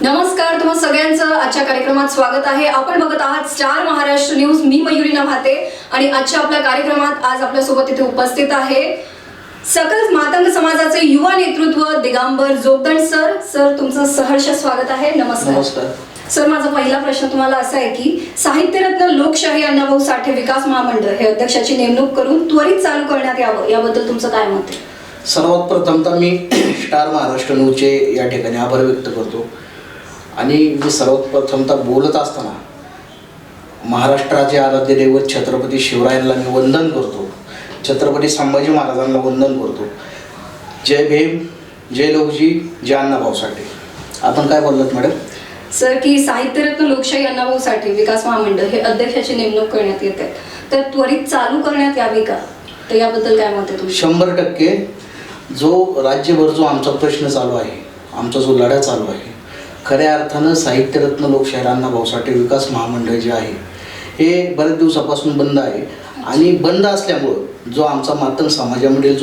नमस्कार, तुम्हा सगळ्यांचं आजच्या कार्यक्रमात स्वागत आहे. आपण बघत आहात स्टार महाराष्ट्र न्यूज. मी मयुरी नभाते आणि आजच्या आपल्या कार्यक्रमात आज आपल्या सोबत इथे उपस्थित आहे सकल मातंग समाजाचे युवा नेतृत्व दिगंबर जोगदंड सर. सर, तुमचं सहर्ष स्वागत आहे. नमस्कार. सर, माझा पहिला प्रश्न तुम्हाला असा आहे की साहित्यरत्न लोकशाही अण्णाभाऊ साठे विकास महामंडळ हे अध्यक्षाची नेमणूक करून त्वरित चालू करण्यात यावं, याबद्दल तुमचं काय मत आहे? सर्वात प्रथमतः मी स्टार महाराष्ट्र न्यूजचे या ठिकाणी आभार व्यक्त करतो. आणि मी सर्वात प्रथमतः बोलत असताना महाराष्ट्राचे आराध्य दैवत छत्रपती शिवरायांना मी वंदन करतो, छत्रपती संभाजी महाराजांना वंदन करतो. जय भीम, जय लोकजी, जय अण्णाभाऊ साठे. आपण काय बोललात मॅडम? सर, की साहित्यरत्न लोकशाही अण्णाभाऊ साठे विकास महामंडळ हे अध्यक्षाची नेमणूक करण्यात येत आहे, तर त्वरित चालू करण्यात यावी का, तर याबद्दल काय मत आहे तुमचं? 100% जो राज्यभर जो आमचा प्रश्न चालू आहे, आमचा जो लढा चालू आहे, खऱ्या अर्थानं साहित्यरत्न लोकशाही अण्णाभाऊ साठे विकास महामंडळ जे आहे हे बरेच दिवसापासून बंद आहे. आणि बंद असल्यामुळं जो आमचा मातंग समाजामध्ये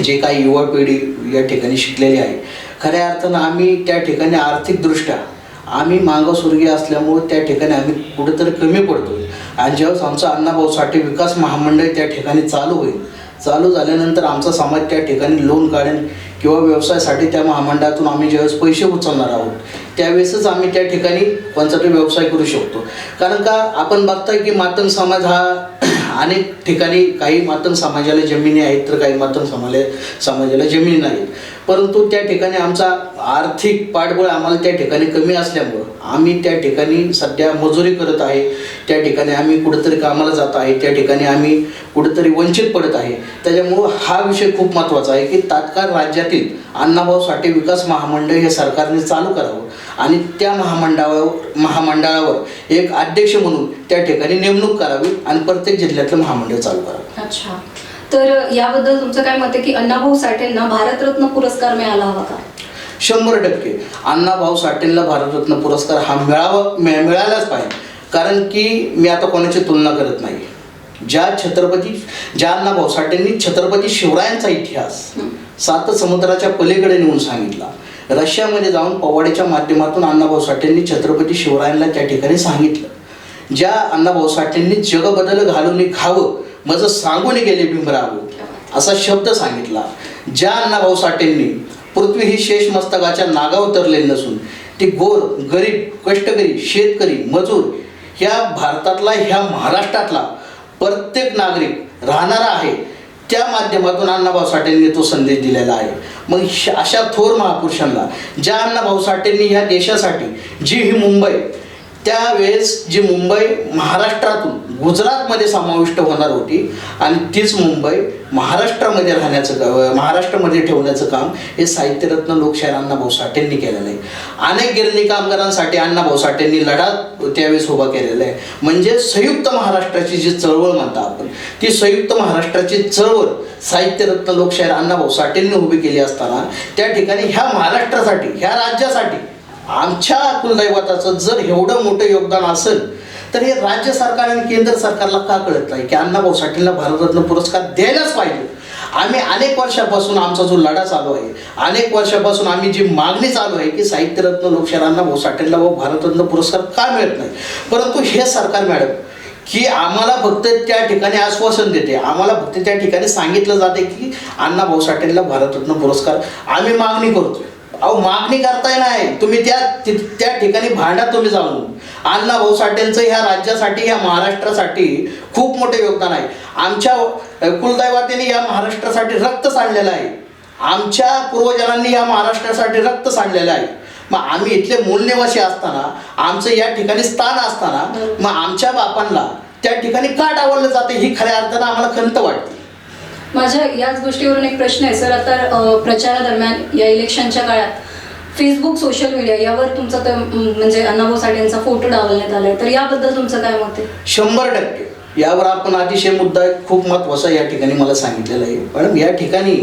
जे काही युवा पिढी या ठिकाणी शिकलेली आहे, खऱ्या अर्थानं आम्ही त्या ठिकाणी आर्थिकदृष्ट्या आम्ही मागासवर्गीय असल्यामुळं त्या ठिकाणी आम्ही कुठेतरी कमी पडतो. आणि ज्यावेळेस आमचं अण्णाभाऊ साठे विकास महामंडळ त्या ठिकाणी चालू होईल, चालू झाल्यानंतर आमचा समाज त्या ठिकाणी लोन काढेल किंवा व्यवसायासाठी त्या महामंडळातून आम्ही ज्यावेळेस पैसे उचलणार आहोत त्यावेळेसच आम्ही त्या ठिकाणी कोणतातरी व्यवसाय करू शकतो. कारण का आपण बघताय की मातंग समाज हा अनेक ठिकाणी, काही मातंग समाजाला जमिनी आहेत तर काही मातंग समाजाला जमिनी नाहीत. परंतु त्या ठिकाणी आमचा आर्थिक पाठबळ आम्हाला त्या ठिकाणी कमी असल्यामुळं आम्ही त्या ठिकाणी सध्या मजुरी करत आहे, त्या ठिकाणी आम्ही कुठेतरी कामाला जात आहे, त्या ठिकाणी आम्ही कुठेतरी वंचित पडत आहे. त्याच्यामुळं हा विषय खूप महत्त्वाचा आहे की तात्काळ राज्यातील अण्णाभाऊ साठे विकास महामंडळ हे सरकारने चालू करावं आणि त्या महामंडळावर एक अध्यक्ष म्हणून त्या ठिकाणी नेमणूक करावी आणि प्रत्येक जिल्ह्यातलं महामंडळ चालू करावं. अच्छा, तर याबद्दल तुमचं काय मत आहे की अण्णाभाऊ साठेंना भारतरत्न पुरस्कार मिळाला हवा का? 100% अण्णाभाऊ साठेंना भारतरत्न पुरस्कार हा मिळालाच पाहिजे. कारण की मी आता कोणाची तुलना करत नाही. ज्या अण्णाभाऊ साठेंनी छत्रपती शिवरायांचा इतिहास 7 समुद्राच्या पलीकडे नेऊन सांगितला, रशियामध्ये जाऊन पोवाड्याच्या माध्यमातून अण्णाभाऊ साठेंनी छत्रपती शिवरायांना त्या ठिकाणी सांगितलं. ज्या अण्णाभाऊ साठेंनी जगबदल घालून खावं माझं सांगून गेले भीमराव असा शब्द सांगितला. ज्या अण्णाभाऊ साठेंनी पृथ्वी ही शेष मस्तकाच्या नागावर तरले नसून ती गोर, गरीब, कष्टकरी, शेतकरी, मजूर ह्या भारतातला, ह्या महाराष्ट्रातला प्रत्येक नागरिक राहणारा आहे, त्या माध्यमातून अण्णाभाऊ साठेंनी तो संदेश दिलेला आहे. मग अशा थोर महापुरुषांना, ज्या अण्णाभाऊ साठेंनी ह्या देशासाठी जी ही मुंबई, त्यावेळेस जी मुंबई महाराष्ट्रातून गुजरातमध्ये समाविष्ट होणार होती आणि तीच मुंबई महाराष्ट्रामध्ये ठेवण्याचं काम हे साहित्यरत्न लोकशाही अण्णाभाऊ साठेंनी केलेलं आहे. अनेक गिरणी कामगारांसाठी अण्णाभाऊ साठेंनी लढा त्यावेळेस उभा केलेला आहे. म्हणजे संयुक्त महाराष्ट्राची जी चळवळ म्हणता आपण, ती संयुक्त महाराष्ट्राची चळवळ साहित्यरत्न लोकशाही अण्णाभाऊ साठेंनी उभी केली असताना त्या ठिकाणी ह्या महाराष्ट्रासाठी, ह्या राज्यासाठी आमच्या कुलदैवताचं जर एवढं मोठं योगदान असेल तर हे राज्य सरकार आणि केंद्र सरकारला का कळत नाही की अण्णाभाऊ साठेंना भारतरत्न पुरस्कार द्यायलाच पाहिजे. आम्ही अनेक वर्षापासून आमचा जो लढा चालू आहे, अनेक वर्षापासून आम्ही जी मागणी चालू आहे की साहित्यरत्न लोकशाही अण्णाभाऊ साठेंना भारतरत्न पुरस्कार का मिळत नाही, परंतु हे सरकार मॅडम की आम्हाला फक्त त्या ठिकाणी आश्वासन देते, आम्हाला फक्त त्या ठिकाणी सांगितलं जाते की अण्णाभाऊ साठेंना भारतरत्न पुरस्कार आम्ही मागणी करतोय. अहो, मागणी करताय नाही तुम्ही, त्या ठिकाणी भांडा तुम्ही जाऊन. अण्णाभाऊ साठेंचं ह्या राज्यासाठी, ह्या महाराष्ट्रासाठी खूप मोठे योगदान आहे. आमच्या कुलदैवताने या महाराष्ट्रासाठी रक्त सांडलेलं आहे, आमच्या पूर्वजांनी या महाराष्ट्रासाठी रक्त सांडलेलं आहे. मग आम्ही इथले मूलनिवासी असताना, आमचं या ठिकाणी स्थान असताना, मग आमच्या बापांना त्या ठिकाणी का डावललं जाते ही खऱ्या अर्थानं आम्हाला खंत वाटते. माझ्या याच गोष्टीवरून एक प्रश्न आहे सर. आता प्रचारादरम्यान या इलेक्शनच्या काळात फेसबुक, सोशल मीडिया यावर तुमचा म्हणजे अण्णाभाऊ साठेंचा फोटो डावलण्यात आलाय, तर याबद्दल तुमचं काय मत आहे? 100% यावर आपण अतिशय मुद्दा खूप महत्त्वाचा या ठिकाणी मला सांगितलेला आहे. पण या ठिकाणी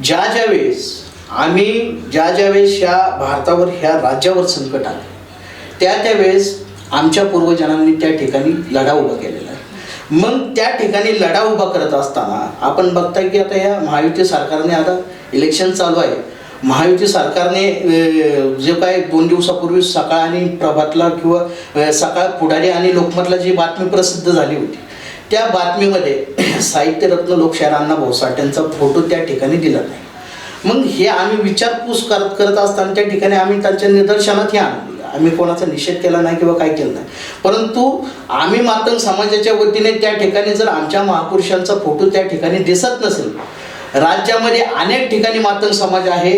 ज्या वेळेस ह्या भारतावर, ह्या राज्यावर संकट आलं त्यावेळेस आमच्या पूर्वजांनी त्या ठिकाणी लढा उभा केलेला आहे. मग त्या ठिकाणी लढा उभा करत असताना आपण बघताय की आता या महायुती सरकारने आता इलेक्शन चालू आहे, महायुती सरकारने जे काय 2 दिवसापूर्वी सकाळ आणि प्रभातला किंवा सकाळ पुढारी आणि लोकमतला जी बातमी प्रसिद्ध झाली होती, त्या बातमीमध्ये साहित्यरत्न लोकशाहीर अण्णाभाऊ साठेंचा फोटो त्या ठिकाणी दिला नाही. मग हे आम्ही विचारपूस करत असताना त्या ठिकाणी आम्ही त्यांच्या निदर्शनात हे आणलं. आम्ही कोणाचा निषेध केला नाही किंवा काय केलं नाही, परंतु आम्ही मातंग समाजाच्या वतीने त्या ठिकाणी जर आमच्या महापुरुषांचा फोटो त्या ठिकाणी दिसत नसेल, राज्यामध्ये अनेक ठिकाणी मातंग समाज आहे,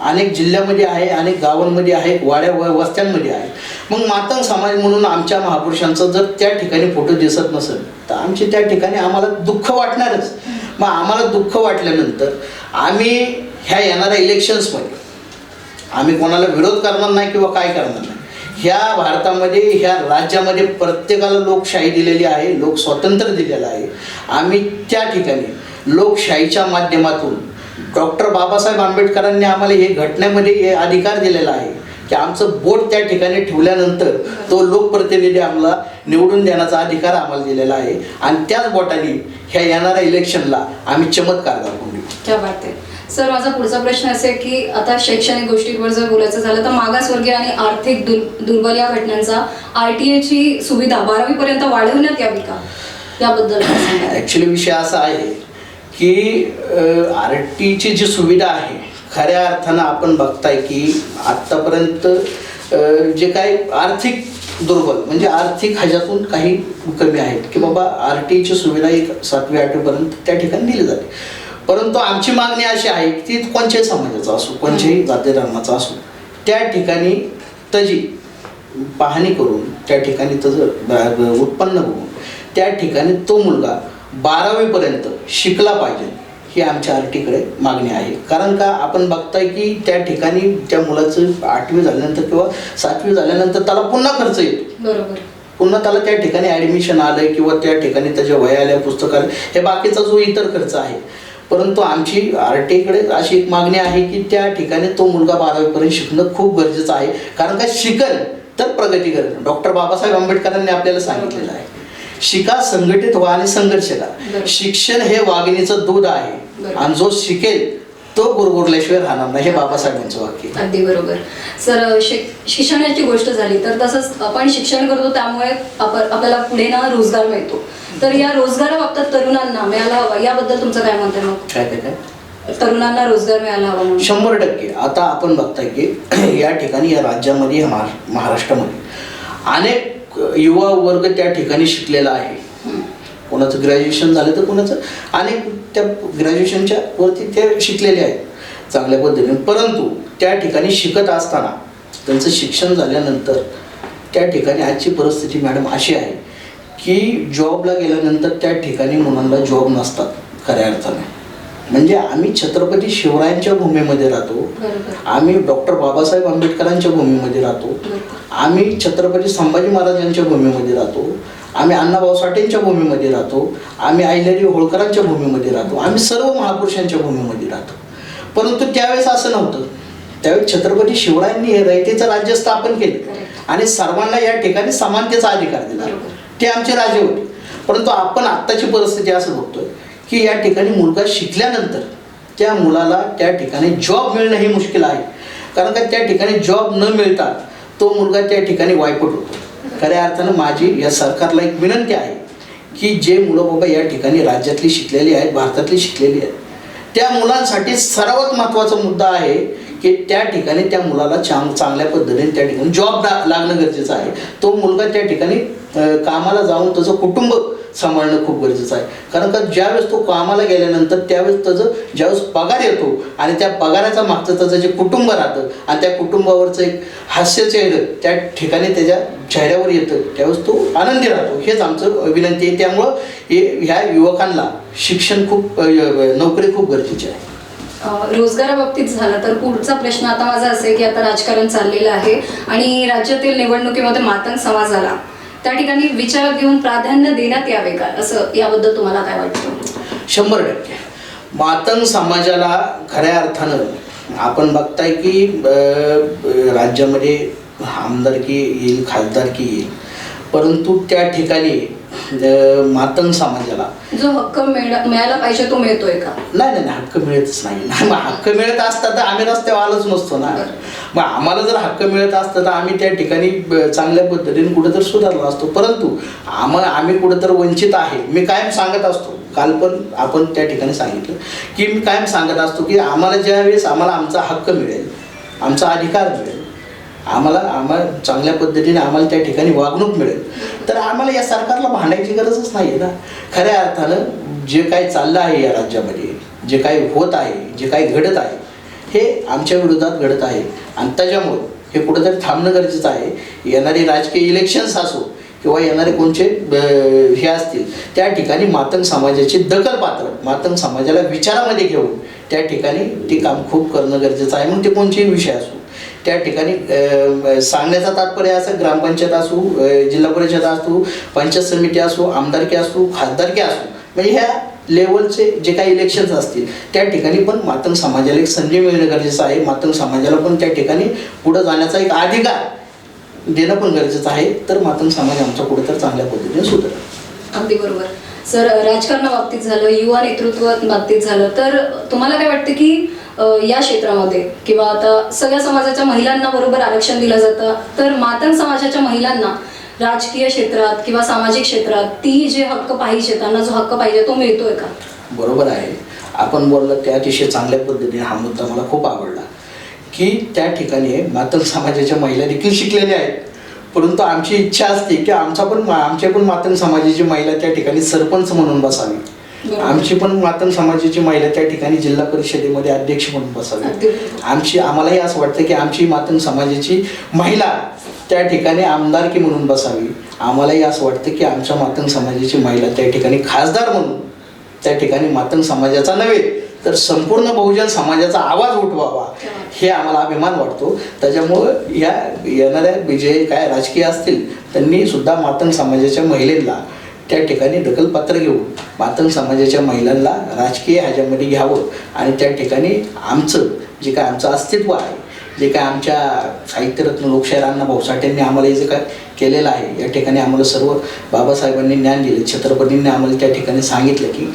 अनेक जिल्ह्यामध्ये आहे, अनेक गावांमध्ये आहे, वाड्या वस्त्यांमध्ये आहे. मग मातंग समाज म्हणून आमच्या महापुरुषांचा जर त्या ठिकाणी फोटो दिसत नसेल तर आमचे त्या ठिकाणी आम्हाला दुःख वाटणारच. मग आम्हाला दुःख वाटल्यानंतर आम्ही ह्या येणाऱ्या इलेक्शन्समध्ये आम्ही कोणाला विरोध करणार नाही किंवा काय करणार नाही. ह्या भारतामध्ये, ह्या राज्यामध्ये प्रत्येकाला लोकशाही दिलेली आहे, लोक स्वातंत्र्य दिलेलं आहे. आम्ही त्या ठिकाणी लोकशाहीच्या माध्यमातून डॉक्टर बाबासाहेब आंबेडकरांनी आम्हाला हे घटनेमध्ये हे अधिकार दिलेला आहे की आमचं बोट त्या ठिकाणी ठेवल्यानंतर तो लोकप्रतिनिधी आम्हाला निवडून देण्याचा अधिकार आम्हाला दिलेला आहे. आणि त्याच बोटाने ह्या येणाऱ्या इलेक्शनला आम्ही चमत्कार दाखवून देऊ. क्या बात आहे सर. माझा पुढचा प्रश्न असा आहे की आता शैक्षणिक गोष्टींवर जर बोलायचं झालं तर मागासवर्गीय आणि आर्थिक दुर्बल या घटनांचा RTA ची सुविधा 12वी पर्यंत वाढवण्यात यावी का, याबद्दल ॲक्च्युली विषय असा आहे की RTची जी सुविधा आहे, खऱ्या अर्थानं आपण बघताय की आत्तापर्यंत जे काय आर्थिक दुर्बल म्हणजे आर्थिक ह्याच्यातून काही कमी आहेत की बाबा RTची सुविधा एक 7वी 8वीपर्यंत त्या ठिकाणी दिली जाते. परंतु आमची मागणी अशी आहे की ती कोणत्याही समाजाचा असो, कोणत्याही जाती धर्माचा असो, त्या ठिकाणी त्याची पाहणी करून त्या ठिकाणी त्याचं उत्पन्न बघून त्या ठिकाणी तो मुलगा 12वी पर्यंत शिकला पाहिजे, ही आमच्या RTकडे मागणी आहे. कारण का आपण बघताय की त्या ठिकाणी त्या मुलाचं 8वी झाल्यानंतर किंवा 7वी झाल्यानंतर त्याला पुन्हा खर्च येतो. बरोबर. पुन्हा त्याला त्या ठिकाणी ॲडमिशन आलं किंवा त्या ठिकाणी त्याच्या वह्या पुस्तकाला हे बाकीचा जो इतर खर्च आहे. परंतु आमची RTकडे अशी एक मागणी आहे की त्या ठिकाणी तो मुलगा 12वी पर्यंत शिकणं खूप गरजेचं आहे. कारण का शिकल तर प्रगती करेल. डॉक्टर बाबासाहेब आंबेडकरांनी आपल्याला सांगितलेलं आहे, शिका, संघटित व्हा आणि संघर्ष करा. शिक्षण हे वाघिणीचं दूध आहे आणि जो शिकेल तो गुरगुरल्याशिवाय राहणार नाही, हे बाबासाहेबांचं वाक्य. अगदी बरोबर सर. शिक्षणाची गोष्ट झाली तर तसंच आपण शिक्षण करतो त्यामुळे आपल्याला पुढे ना रोजगार मिळतो. तर या रोजगाराबाबत तरुणांना मिळायला हवा, याबद्दल तुमचं काय मत आहे? मग काय तरुणांना रोजगार मिळायला हवा म्हणून 100%. आता आपण बघताय की या ठिकाणी या राज्यामध्ये महाराष्ट्रामध्ये अनेक युवा वर्ग त्या ठिकाणी शिकलेला आहे. कोणाचं ग्रॅज्युएशन झालं तर कोणाचं अनेक त्या ग्रॅज्युएशनच्या वरती ते शिकलेले आहेत चांगल्या पद्धतीने. परंतु त्या ठिकाणी शिकत असताना त्यांचं शिक्षण झाल्यानंतर त्या ठिकाणी आजची परिस्थिती मॅडम अशी आहे की जॉबला गेल्यानंतर त्या ठिकाणी मुलांना जॉब नसतात खऱ्या अर्थाने. म्हणजे आम्ही छत्रपती शिवरायांच्या भूमीमध्ये राहतो, आम्ही डॉक्टर बाबासाहेब आंबेडकरांच्या भूमीमध्ये राहतो, आम्ही छत्रपती संभाजी महाराजांच्या भूमीमध्ये राहतो, आम्ही अण्णाभाऊ साठेंच्या भूमीमध्ये राहतो, आम्ही अहिल्यादेवी होळकरांच्या भूमीमध्ये राहतो, आम्ही सर्व महापुरुषांच्या भूमीमध्ये राहतो. परंतु त्यावेळेस असं नव्हतं. त्यावेळेस छत्रपती शिवरायांनी हे रयतेचं राज्य स्थापन केले आणि सर्वांना या ठिकाणी समानतेचा अधिकार दिला. ते आमचे राजे होते. परंतु आपण आत्ताची परिस्थिती असं बघतोय की या ठिकाणी मुलगा शिकल्यानंतर त्या मुलाला त्या ठिकाणी जॉब मिळणं हे मुश्किल आहे. कारण का त्या ठिकाणी जॉब न मिळता तो मुलगा त्या ठिकाणी वायपट होतो. खऱ्या अर्थानं माझी या सरकारला एक विनंती आहे की जे मुलं बाबा या ठिकाणी राज्यातली शिकलेली आहेत, भारतातली शिकलेली आहेत, त्या मुलांसाठी सर्वात महत्त्वाचा मुद्दा आहे की त्या ठिकाणी त्या मुलाला चांगल्या पद्धतीने त्या ठिकाणी जॉब लागणं गरजेचं आहे. तो मुलगा त्या ठिकाणी कामाला जाऊन त्याचं कुटुंब सांभाळणं खूप गरजेचं आहे. कारण का ज्यावेळेस तो कामाला गेल्यानंतर त्यावेळेस त्याचं ज्यावेळेस पगार येतो आणि त्या पगाराचा मागचं त्याचं जे कुटुंब राहतं आणि त्या कुटुंबावरचं एक हास्य चेहरं त्या ठिकाणी त्याच्या चेहऱ्यावर येतं, त्यावेळेस तो आनंदी राहतो. हेच आमचं विनंती आहे. त्यामुळं ह्या युवकांना शिक्षण खूप, नोकरी खूप गरजेची आहे. रोजगाराबाबतीत झालं तर पुढचा प्रश्न आता माझा असेल की आता राजकारण चाललेलं आहे आणि राज्यातील निवडणुकीमध्ये मातंग समाजाला त्या ठिकाणी विचारात घेऊन प्राधान्य देण्यात यावे का, असं याबद्दल तुम्हाला काय वाटतं? 100%. मातंग समाजाला खऱ्या अर्थानं आपण बघताय की राज्यामध्ये आमदारकी येईल, खासदारकी येईल, परंतु त्या ठिकाणी मातंग समाजाला जो हक्क मिळायला पाहिजे तो मिळतोय का? नाही, हक्क मिळतच नाही. मग हक्क मिळत असता तर आम्ही रस्त्यावर आलोच नसतो ना. मग आम्हाला जर हक्क मिळत असता तर आम्ही त्या ठिकाणी चांगल्या पद्धतीने कुठेतरी सुधारलो असतो. परंतु आम्ही कुठेतरी वंचित आहे. मी कायम सांगत असतो, काल पण आपण त्या ठिकाणी सांगितलं की मी कायम सांगत असतो की आम्हाला ज्यावेळेस आमचा हक्क मिळेल, आमचा अधिकार मिळेल, आम्हाला चांगल्या पद्धतीने आम्हाला त्या ठिकाणी वागणूक मिळेल, तर आम्हाला या सरकारला भांडायची गरजच नाही आहे ना. खऱ्या अर्थानं जे काही चाललं आहे या राज्यामध्ये, जे काही होत आहे, जे काही घडत आहे, हे आमच्या विरोधात घडत आहे. आणि त्याच्यामुळं हे कुठंतरी थांबणं गरजेचं आहे. येणारे राजकीय इलेक्शन्स असो किंवा येणारे कोणचे हे असतील, त्या ठिकाणी मातंग समाजाची दखलपात्र, मातंग समाजाला विचारामध्ये घेऊन त्या ठिकाणी ते काम खूप करणं गरजेचं आहे. मग ते कोणतेही विषय असो, त्या ठिकाणी सांगण्याचा तात्पर्य असं ग्रामपंचायत असो, जिल्हा परिषद असो, पंचायत समिती असो, आमदारकी असो, खासदारकी असो, म्हणजे ह्या लेवलचे जे काही इलेक्शन्स असतील त्या ठिकाणी पण मातंग समाजाला एक संधी मिळणं गरजेचं आहे. मातंग समाजाला पण त्या ठिकाणी पुढं जाण्याचा एक अधिकार देणं पण गरजेचं आहे. तर मातंग समाज आमचा कुठं तर चांगल्या पद्धतीने सुधारेल. अगदी बरोबर सर. राजकारणाबाबतीत झालं, युवा नेतृत्व बाबतीत झालं, तर तुम्हाला काय वाटतं की या क्षेत्रामध्ये किंवा आता सगळ्या समाजाच्या महिलांना बरोबर आरक्षण दिलं जातं, तर मातंग समाजाच्या महिलांना राजकीय क्षेत्रात किंवा सामाजिक क्षेत्रात ती जे हक्क पाहिजे, त्यांना जो हक्क पाहिजे तो मिळतोय का? बरोबर आहे. आपण बोललं त्या अतिशय चांगल्या पद्धतीने हा मुद्दा मला खूप आवडला की त्या ठिकाणी मातंग समाजाच्या महिला देखील शिकलेल्या आहेत. परंतु आमची इच्छा असते की आमच्या पण मातंग समाजाची महिला त्या ठिकाणी सरपंच म्हणून बसावी, आमची पण मातंग समाजाची महिला त्या ठिकाणी जिल्हा परिषदेमध्ये अध्यक्ष म्हणून बसावी. आम्हालाही असं वाटतं की आमची मातंग समाजाची महिला त्या ठिकाणी आमदारकी म्हणून बसावी. आम्हालाही असं वाटतं की आमच्या मातंग समाजाची महिला त्या ठिकाणी खासदार म्हणून त्या ठिकाणी मातंग समाजाचा नव्हे तर संपूर्ण बहुजन समाजाचा आवाज उठवावा, हे आम्हाला अभिमान वाटतो. त्याच्यामुळं या येणाऱ्या जे काय राजकीय असतील त्यांनी सुद्धा मातंग समाजाच्या महिलांना त्या ठिकाणी दखलपात्र घेऊन मातंग समाजाच्या महिलांना राजकीय ह्याच्यामध्ये घ्यावं आणि त्या ठिकाणी आमचं जे काय आमचं अस्तित्व आहे, जे काय आमच्या साहित्यरत्न लोकशाहीर अण्णाभाऊ साठेंनी आम्हाला जे काय केलेलं आहे, या ठिकाणी आम्हाला सर्व बाबासाहेबांनी ज्ञान दिलं, छत्रपतींनी आम्हाला त्या ठिकाणी सांगितलं की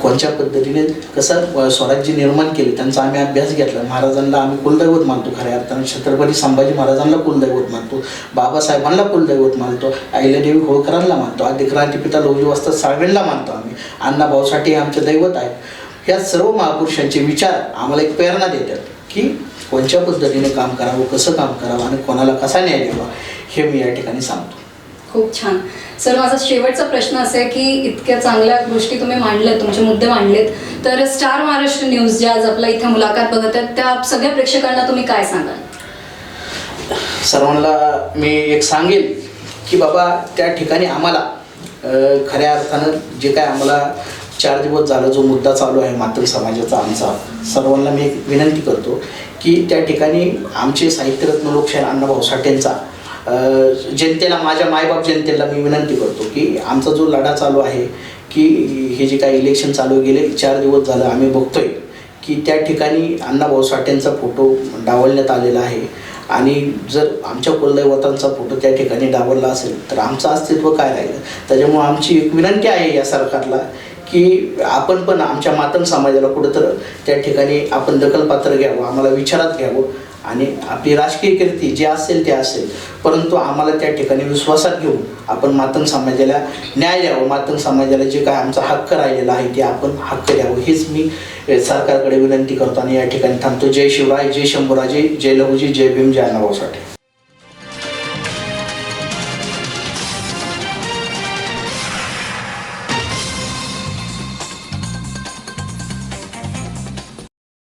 कोणत्या पद्धतीने कसं स्वराज्य निर्माण केले, त्यांचा आम्ही अभ्यास घेतला. महाराजांना आम्ही कुलदैवत मानतो, खऱ्या अर्थानं छत्रपती संभाजी महाराजांना कुलदैवत मानतो, बाबासाहेबांना कुलदैवत मानतो, अहिल्यादेवी होळकरांना मानतो, आद्य क्रांतिपिता लौजी वस्ताद साळवेंना मानतो आम्ही, अण्णाभाऊ साठे आमचे दैवत आहेत. या सर्व महापुरुषांचे विचार आम्हाला एक प्रेरणा देतात की कोणत्या पद्धतीने काम करावं, कसं काम करावं आणि कोणाला कसा न्याय द्यावा, हे मी या ठिकाणी सांगतो. खूप छान सर. माझा शेवटचा प्रश्न असा आहे की इतक्या चांगल्या गोष्टी तुम्ही मांडल्यात, तुमचे मुद्दे मांडलेत, तर स्टार महाराष्ट्र न्यूज ज्या आज आपल्या इथे मुलाखत बघत आहेत त्या सगळ्या प्रेक्षकांना तुम्ही काय सांगाल? सर्वांना मी एक सांगेल की बाबा त्या ठिकाणी आम्हाला खऱ्या अर्थानं जे काय आम्हाला 4 दिवस झालं जो मुद्दा चालू आहे मातंग समाजाचा आमचा, सर्वांना मी एक विनंती करतो की त्या ठिकाणी आमचे साहित्यरत्न लोकशाहीर अण्णाभाऊ साठेंचा जनतेला, माझ्या मायबाप जनतेला मी विनंती करतो की आमचा जो लढा चालू आहे की हे जे काही इलेक्शन चालू गेले 4 दिवस झालं आम्ही बघतोय की त्या ठिकाणी अण्णाभाऊ साठेंचा फोटो डावलण्यात आलेला आहे आणि जर आमच्या कुलदैवतांचा फोटो त्या ठिकाणी डावलला असेल तर आमचं अस्तित्व काय राहिलं. त्याच्यामुळं आमची एक विनंती आहे या सरकारला की आपण पण आमच्या मातंग समाजाला कुठंतर त्या ठिकाणी आपण दखलपात्र घ्यावं, आम्हाला विचारात घ्यावं आणि आपली राजकीय कीर्ती जे असेल ते असेल, परंतु आम्हाला त्या ठिकाणी विश्वासात घेऊन आपण मातंग समाजाला न्याय द्यावं, मातंग समाजाला जे काय आमचा हक्क राहिलेला आहे ते आपण हक्क द्यावं, हेच मी सरकारकडे विनंती करतो आणि या ठिकाणी थांबतो. जय शिवराय, जय शंभूराजे, जय लहुजी, जय भीम, जय अण्णाभाऊ साठे.